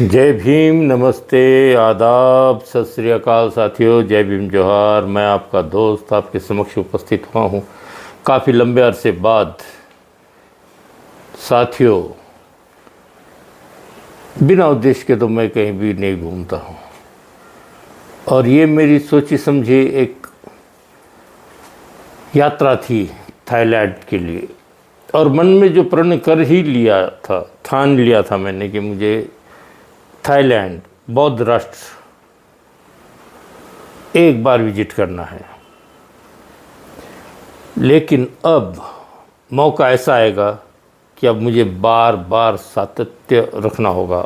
जय भीम, नमस्ते, आदाब, सत श्री अकाल साथियों। जय भीम, जोहार। मैं आपका दोस्त आपके समक्ष उपस्थित हुआ हूँ काफ़ी लंबे अरसे बाद। साथियों, बिना उद्देश्य के तो मैं कहीं भी नहीं घूमता हूँ, और ये मेरी सोची समझी एक यात्रा थी थाईलैंड के लिए। और मन में जो प्रण कर ही लिया था, ठान लिया था मैंने कि मुझे थाईलैंड, बौद्ध राष्ट्र एक बार विजिट करना है। लेकिन अब मौका ऐसा आएगा कि अब मुझे बार बार सातत्य रखना होगा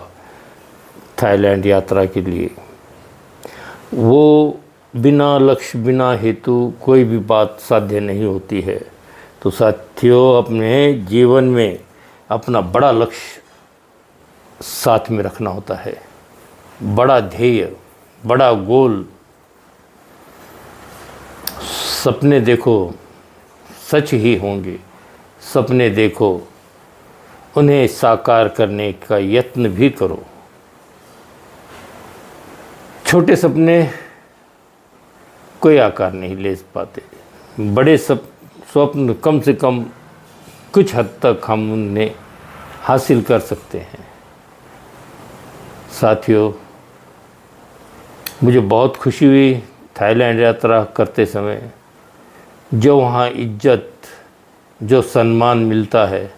थाईलैंड यात्रा के लिए। वो बिना लक्ष्य, बिना हेतु कोई भी बात साध्य नहीं होती है। तो साथियों, अपने जीवन में अपना बड़ा लक्ष्य साथ में रखना होता है, बड़ा ध्येय, बड़ा गोल। सपने देखो, सच ही होंगे। सपने देखो, उन्हें साकार करने का यत्न भी करो। छोटे सपने कोई आकार नहीं ले पाते, बड़े स्वप्न कम से कम कुछ हद तक हम उन्हें हासिल कर सकते हैं। साथियों, मुझे बहुत खुशी हुई थाईलैंड यात्रा करते समय। जो वहाँ इज्जत, जो सम्मान मिलता है,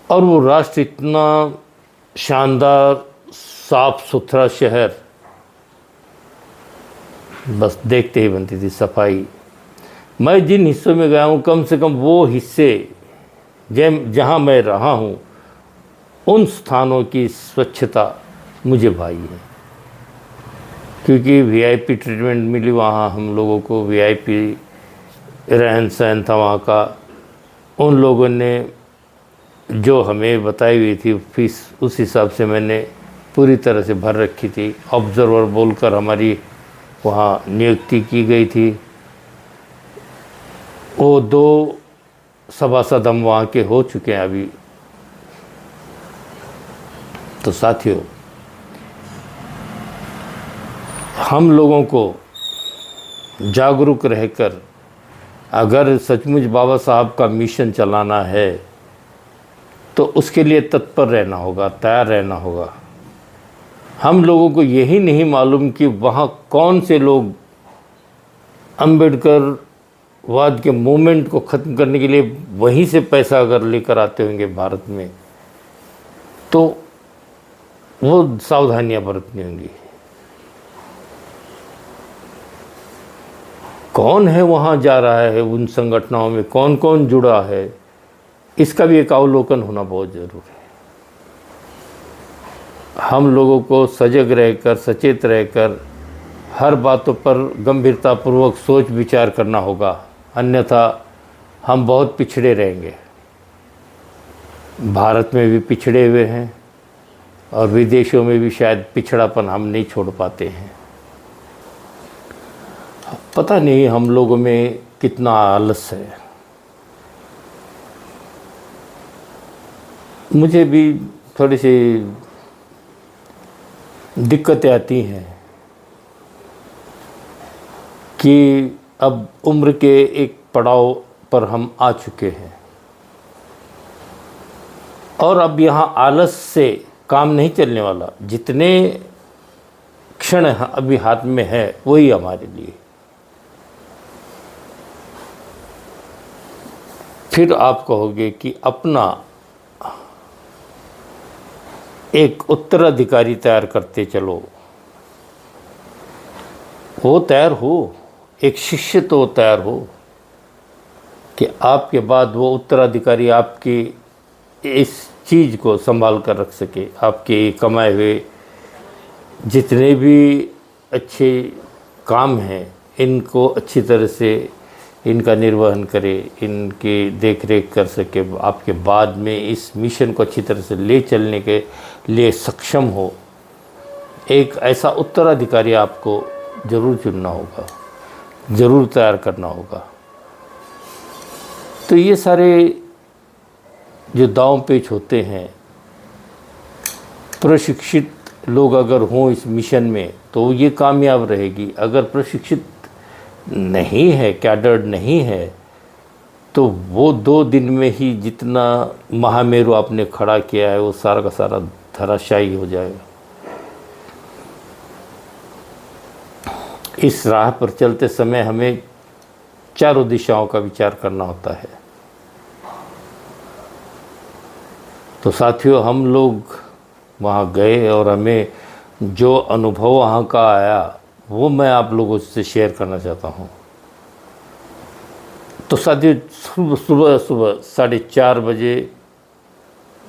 और वो राष्ट्र इतना शानदार, साफ सुथरा शहर, बस देखते ही बनती थी सफाई। मैं जिन हिस्सों में गया हूँ, कम से कम वो हिस्से जहाँ मैं रहा हूँ, उन स्थानों की स्वच्छता मुझे भाई है। क्योंकि वीआईपी ट्रीटमेंट मिली वहाँ हम लोगों को, वीआईपी रहन सहन था वहाँ का। उन लोगों ने जो हमें बताई हुई थी फीस, उस हिसाब से मैंने पूरी तरह से भर रखी थी। ऑब्जर्वर बोलकर हमारी वहाँ नियुक्ति की गई थी। वो 2 सभासद हम वहाँ के हो चुके हैं अभी। तो साथियों, हम लोगों को जागरूक रहकर अगर सचमुच बाबा साहब का मिशन चलाना है, तो उसके लिए तत्पर रहना होगा, तैयार रहना होगा। हम लोगों को यही नहीं मालूम कि वहाँ कौन से लोग अंबेडकर वाद के मूवमेंट को ख़त्म करने के लिए वहीं से पैसा अगर लेकर आते होंगे भारत में, तो वो सावधानियां बरतनी होंगी। कौन है वहाँ जा रहा है, उन संगठनों में कौन कौन जुड़ा है, इसका भी एक अवलोकन होना बहुत ज़रूरी है। हम लोगों को सजग रहकर, सचेत रहकर हर बातों पर गंभीरतापूर्वक सोच विचार करना होगा, अन्यथा हम बहुत पिछड़े रहेंगे। भारत में भी पिछड़े हुए हैं, और विदेशों में भी शायद पिछड़ापन हम नहीं छोड़ पाते हैं। पता नहीं हम लोगों में कितना आलस है। मुझे भी थोड़ी सी दिक्कतें आती हैं कि अब उम्र के एक पड़ाव पर हम आ चुके हैं, और अब यहाँ आलस से काम नहीं चलने वाला। जितने क्षण अभी हाथ में है, वही हमारे लिए। फिर आप कहोगे कि अपना एक उत्तराधिकारी तैयार करते चलो। वो तैयार हो, एक शिष्य तो तैयार हो कि आपके बाद वो उत्तराधिकारी आपकी इस चीज़ को संभाल कर रख सके। आपके कमाए हुए जितने भी अच्छे काम हैं, इनको अच्छी तरह से इनका निर्वहन करे, इनकी देख रेख कर सके। आपके बाद में इस मिशन को अच्छी तरह से ले चलने के लिए सक्षम हो, एक ऐसा उत्तराधिकारी आपको ज़रूर चुनना होगा, ज़रूर तैयार करना होगा। तो ये सारे जो दांव पेच होते हैं, प्रशिक्षित लोग अगर हों इस मिशन में तो ये कामयाब रहेगी। अगर प्रशिक्षित नहीं है, कैडर नहीं है, तो वो 2 दिन में ही जितना महामेरु आपने खड़ा किया है वो सारा का सारा धराशायी हो जाएगा। इस राह पर चलते समय हमें चारों दिशाओं का विचार करना होता है। तो साथियों, हम लोग वहाँ गए और हमें जो अनुभव वहाँ का आया वो मैं आप लोगों से शेयर करना चाहता हूँ। तो साथियों, सुबह सुबह 4:30 बजे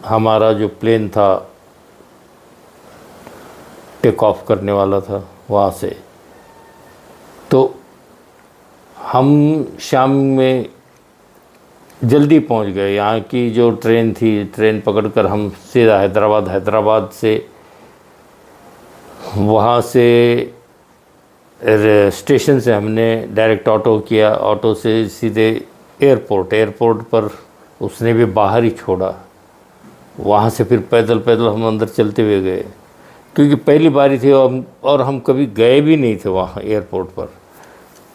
हमारा जो प्लेन था टेक ऑफ करने वाला था वहाँ से। तो हम शाम में जल्दी पहुंच गए। यहाँ की जो ट्रेन थी, ट्रेन पकड़कर हम सीधा हैदराबाद से वहाँ से स्टेशन से हमने डायरेक्ट ऑटो किया। ऑटो से सीधे एयरपोर्ट पर उसने भी बाहर ही छोड़ा। वहाँ से फिर पैदल हम अंदर चलते हुए गए, क्योंकि पहली बारी थी और हम कभी गए भी नहीं थे वहाँ एयरपोर्ट पर।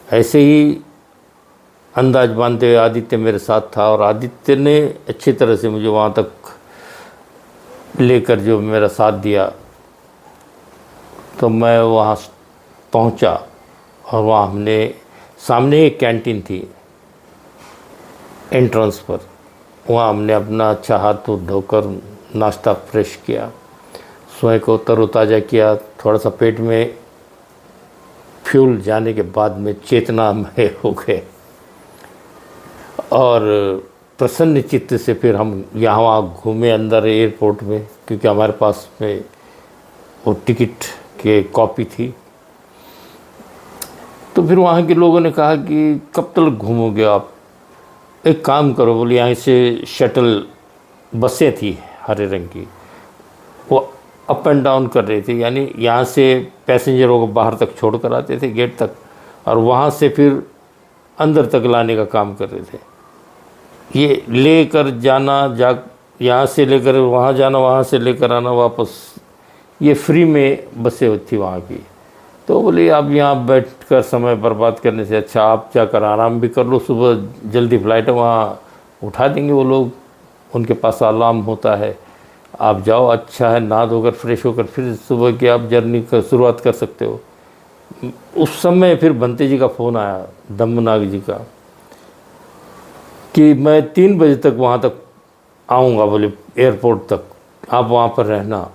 ऐसे ही अंदाज बांधते हुए आदित्य मेरे साथ था, और आदित्य ने अच्छी तरह से मुझे वहाँ तक लेकर जो मेरा साथ दिया। तो मैं वहाँ पहुँचा और वहाँ हमने सामने एक कैंटीन थी एंट्रेंस पर, वहाँ हमने अपना अच्छा हाथ धोकर नाश्ता फ्रेश किया, स्वयं को तरोताज़ा किया। थोड़ा सा पेट में फ्यूल जाने के बाद में चेतना में हो गए, और प्रसन्न चित्त से फिर हम यहाँ वहाँ घूमे अंदर एयरपोर्ट में, क्योंकि हमारे पास में वो टिकट के कॉपी थी। तो फिर वहाँ के लोगों ने कहा कि कब तक घूमोगे आप, एक काम करो। बोले यहाँ से शटल बसें थी हरे रंग की, वो अप एंड डाउन कर रही थी, यानी यहाँ से पैसेंजरों को बाहर तक छोड़ कर आते थे गेट तक, और वहाँ से फिर अंदर तक लाने का काम कर रहे थे। ये लेकर जाना, यहाँ से लेकर वहाँ जाना, वहाँ से लेकर आना वापस, ये फ्री में बसें थी वहाँ की। तो बोले आप यहाँ बैठकर समय बर्बाद करने से अच्छा आप जाकर आराम भी कर लो, सुबह जल्दी फ्लाइट है, वहाँ उठा देंगे वो लोग, उनके पास अलार्म होता है, आप जाओ, अच्छा है, नहा धोकर फ्रेश होकर फिर सुबह की आप जर्नी का शुरुआत कर सकते हो। उस समय फिर बंते जी का फ़ोन आया, दम्बनाग जी का, कि मैं 3 बजे तक वहाँ तक आऊँगा, बोले एयरपोर्ट तक आप वहाँ पर रहना।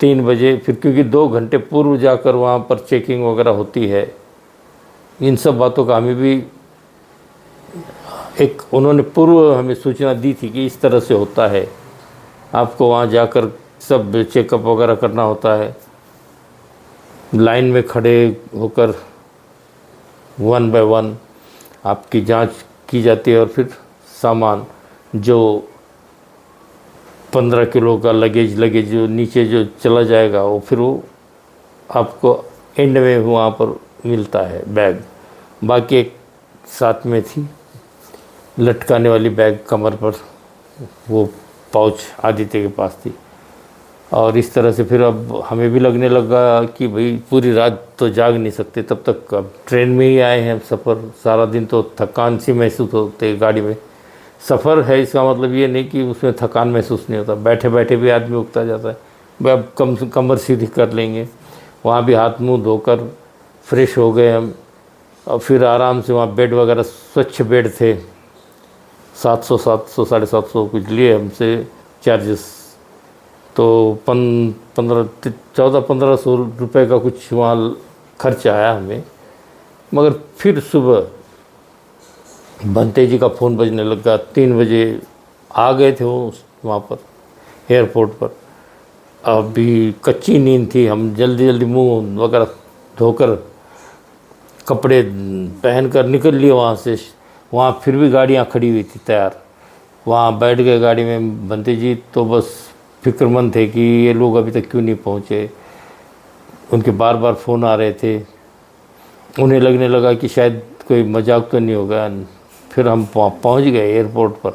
3 बजे फिर, क्योंकि 2 घंटे पूर्व जाकर वहाँ पर चेकिंग वगैरह होती है। इन सब बातों का हमें भी एक उन्होंने पूर्व हमें सूचना दी थी कि इस तरह से होता है, आपको वहाँ जाकर सब चेकअप वगैरह करना होता है, लाइन में खड़े होकर 1 बाय 1 आपकी जांच की जाती है, और फिर सामान जो 15 किलो का लगेज जो नीचे जो चला जाएगा, वो फिर वो आपको एंड में वहाँ पर मिलता है बैग। बाकी एक साथ में थी लटकाने वाली बैग कमर पर, वो पाउच आदित्य के पास थी। और इस तरह से फिर अब हमें भी लगने लगा कि भाई पूरी रात तो जाग नहीं सकते, तब तक अब ट्रेन में ही आए हैं सफ़र, सारा दिन तो थकान सी महसूस होती है। गाड़ी में सफ़र है, इसका मतलब ये नहीं कि उसमें थकान महसूस नहीं होता, बैठे बैठे भी आदमी उगता जाता है। भाई अब कमर सीधी कर लेंगे, वहाँ भी हाथ मुंह धोकर फ्रेश हो गए हम, और फिर आराम से वहाँ बेड वगैरह स्वच्छ बेड थे, 700 750 कुछ लिए हमसे चार्जेस, तो 1400-1500 रुपये का कुछ वहाँ खर्च आया हमें। मगर फिर सुबह बंते जी का फ़ोन बजने लगा, 3 बजे आ गए थे वो वहाँ पर एयरपोर्ट पर। अभी कच्ची नींद थी, हम जल्दी मुंह वगैरह धोकर कपड़े पहनकर निकल लिए वहाँ से। वहाँ फिर भी गाड़ियाँ खड़ी हुई थी तैयार, वहाँ बैठ गए गाड़ी में। बंते जी तो बस फिक्रमंद थे कि ये लोग अभी तक क्यों नहीं पहुँचे, उनके बार बार फ़ोन आ रहे थे। उन्हें लगने लगा कि शायद कोई मजाक तो नहीं होगा। फिर हम पहुँच गए एयरपोर्ट पर,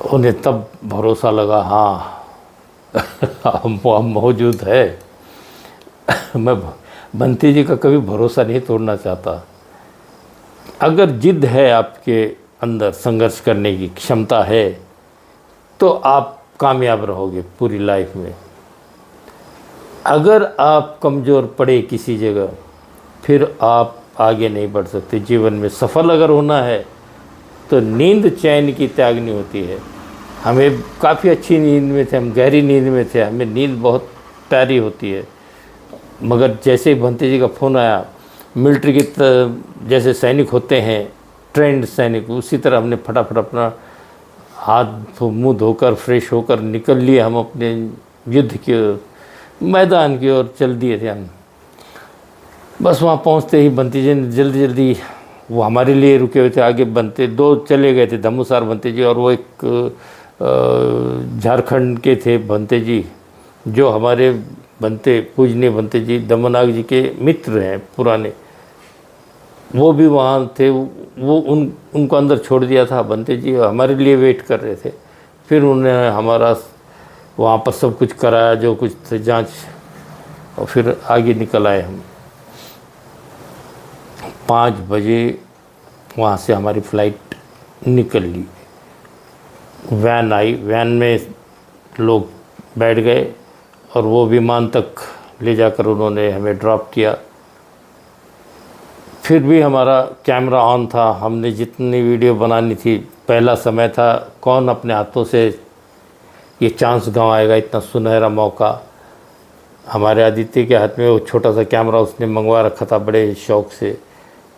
उन्हें तब भरोसा लगा, हाँ हम मौजूद है। मैं बंटी जी का कभी भरोसा नहीं तोड़ना चाहता। अगर जिद है आपके अंदर, संघर्ष करने की क्षमता है, तो आप कामयाब रहोगे पूरी लाइफ में। अगर आप कमज़ोर पड़े किसी जगह, फिर आप आगे नहीं बढ़ सकते। जीवन में सफल अगर होना है तो नींद चैन की त्यागनी होती है। हमें काफ़ी अच्छी नींद में थे, हम गहरी नींद में थे, हमें नींद बहुत प्यारी होती है। मगर जैसे ही भंते जी का फ़ोन आया, मिलिट्री की जैसे सैनिक होते हैं, ट्रेंड सैनिक, उसी तरह हमने फटाफट अपना हाथ मुंह धोकर फ्रेश होकर निकल लिए। हम अपने युद्ध के मैदान की ओर चल दिए थे हम। बस वहाँ पहुँचते ही बंती जी ने जल्दी जल्दी, वो हमारे लिए रुके हुए थे, आगे बनते दो चले गए थे, धम्मूसार बनते जी और वो एक झारखंड के थे बनते जी, जो हमारे बनते पूजनीय बनते जी दमनाग जी के मित्र हैं पुराने, वो भी वहाँ थे। वो उनको अंदर छोड़ दिया था बनते जी, हमारे लिए वेट कर रहे थे। फिर उन्होंने हमारा वहाँ पर सब कुछ कराया, जो कुछ थे जांच, और फिर आगे निकल आए हम। 5 बजे वहाँ से हमारी फ़्लाइट निकल ली। वैन आई, वैन में लोग बैठ गए और वो विमान तक ले जाकर उन्होंने हमें ड्रॉप किया। फिर भी हमारा कैमरा ऑन था, हमने जितनी वीडियो बनानी थी, पहला समय था, कौन अपने हाथों से ये चांस गंवाएगा, इतना सुनहरा मौका। हमारे आदित्य के हाथ में वो छोटा सा कैमरा उसने मंगवा रखा था बड़े शौक़ से,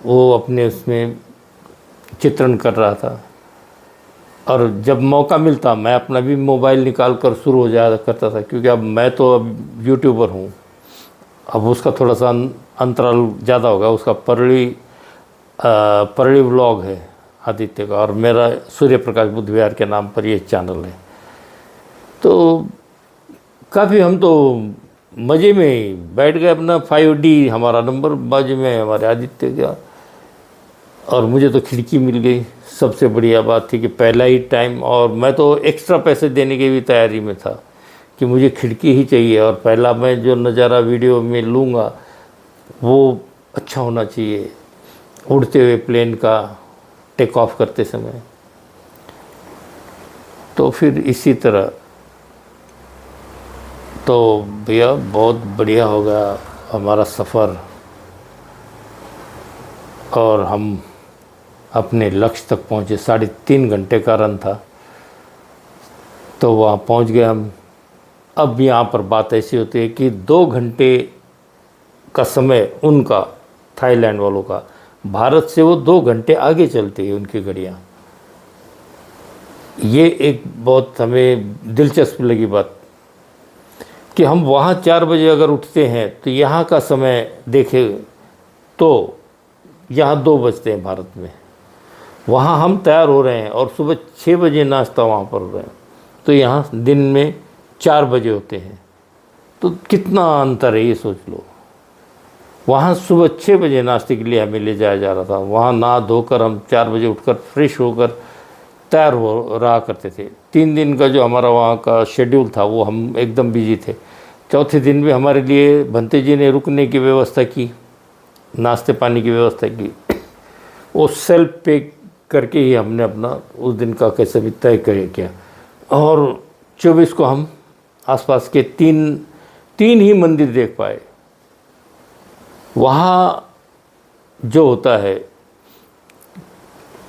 वो अपने उसमें चित्रण कर रहा था। और जब मौका मिलता मैं अपना भी मोबाइल निकाल कर शुरू हो जाया करता था, क्योंकि अब मैं तो अब यूट्यूबर हूँ। अब उसका थोड़ा सा अंतराल ज़्यादा होगा, उसका परली व्लॉग है आदित्य का, और मेरा सूर्य प्रकाश बुद्ध विहार के नाम पर ये चैनल है। तो काफ़ी हम तो मज़े में ही बैठ गए, अपना 5D हमारा नंबर बाजू में हमारे आदित्य का, और मुझे तो खिड़की मिल गई। सबसे बढ़िया बात थी कि पहला ही टाइम, और मैं तो एक्स्ट्रा पैसे देने की भी तैयारी में था कि मुझे खिड़की ही चाहिए, और पहला मैं जो नज़ारा वीडियो में लूँगा वो अच्छा होना चाहिए, उड़ते हुए प्लेन का टेक ऑफ करते समय। तो फिर इसी तरह तो भैया बहुत बढ़िया हो गया हमारा सफ़र, और हम अपने लक्ष्य तक पहुँचे। 3.5 घंटे का रन था, तो वहाँ पहुँच गए हम। अब यहाँ पर बात ऐसी होती है कि 2 घंटे का समय उनका, थाईलैंड वालों का, भारत से वो 2 घंटे आगे चलती है उनकी घड़ियाँ। ये एक बहुत हमें दिलचस्प लगी बात कि हम वहाँ 4 बजे अगर उठते हैं तो यहाँ का समय देखें तो यहाँ 2 बजते हैं भारत में। वहाँ हम तैयार हो रहे हैं और सुबह 6 बजे नाश्ता वहाँ पर हो रहे हैं, तो यहाँ दिन में 4 बजे होते हैं। तो कितना अंतर है ये सोच लो। वहाँ सुबह 6 बजे नाश्ते के लिए हमें ले जाया जा रहा था, वहाँ नहा धोकर हम 4 बजे उठकर फ्रेश होकर तैयार हो रहा करते थे। 3 दिन का जो हमारा वहाँ का शेड्यूल था वो हम एकदम बिजी थे। चौथे दिन भी हमारे लिए भंते जी ने रुकने की व्यवस्था की, नाश्ते पानी की व्यवस्था की। वो सेल्फ पे करके ही हमने अपना उस दिन का कैसे भी तय किया। और 24 को हम आसपास के तीन ही मंदिर देख पाए। वहाँ जो होता है,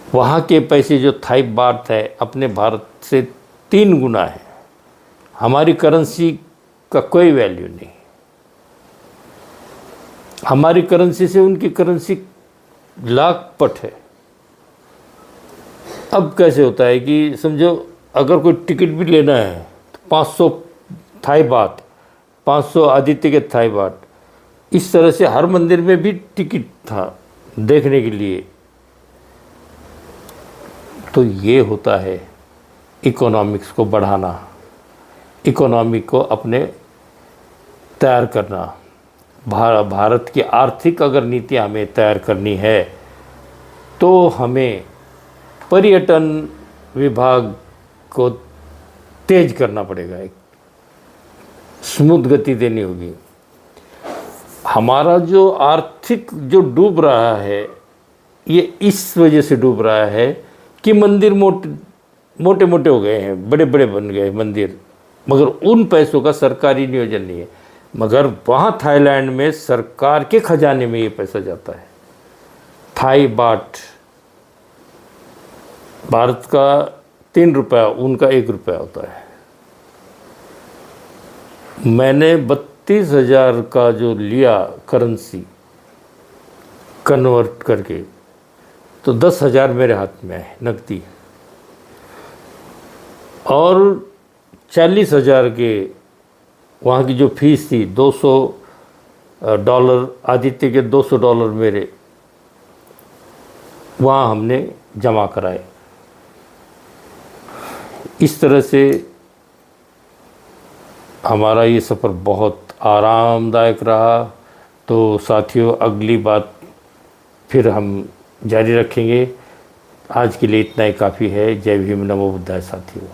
वहाँ के पैसे जो थाई बात है अपने भारत से 3 गुना है। हमारी करेंसी का कोई वैल्यू नहीं, हमारी करेंसी से उनकी करेंसी लाख पट है। अब कैसे होता है कि समझो अगर कोई टिकट भी लेना है तो 500 थाई बात, 500 आदित्य के थाई बात, इस तरह से हर मंदिर में भी टिकट था देखने के लिए। तो ये होता है इकोनॉमिक्स को बढ़ाना, इकोनॉमी को अपने तैयार करना। भारत की आर्थिक अगर नीतियाँ हमें तैयार करनी है तो हमें पर्यटन विभाग को तेज करना पड़ेगा। स्मूथ गति देनी होगी। हमारा जो आर्थिक जो डूब रहा है, ये इस वजह से डूब रहा है कि मंदिर मोटे मोटे हो गए हैं, बड़े बड़े बन गए मंदिर, मगर उन पैसों का सरकारी नियोजन नहीं है। मगर वहाँ थाईलैंड में सरकार के खजाने में ये पैसा जाता है। थाई बाट, भारत का 3 रुपया, उनका 1 रुपया होता है। मैंने 32,000 का जो लिया करेंसी कन्वर्ट करके, तो 10,000 मेरे हाथ में है नकदी, और 40,000 के वहाँ की जो फीस थी, $200, आदित्य के $200 मेरे वहाँ हमने जमा कराए। इस तरह से हमारा ये सफ़र बहुत आरामदायक रहा। तो साथियों, अगली बात फिर हम जारी रखेंगे। आज के लिए इतना ही काफ़ी है। जय भीम, नमो बुद्धाय साथियों।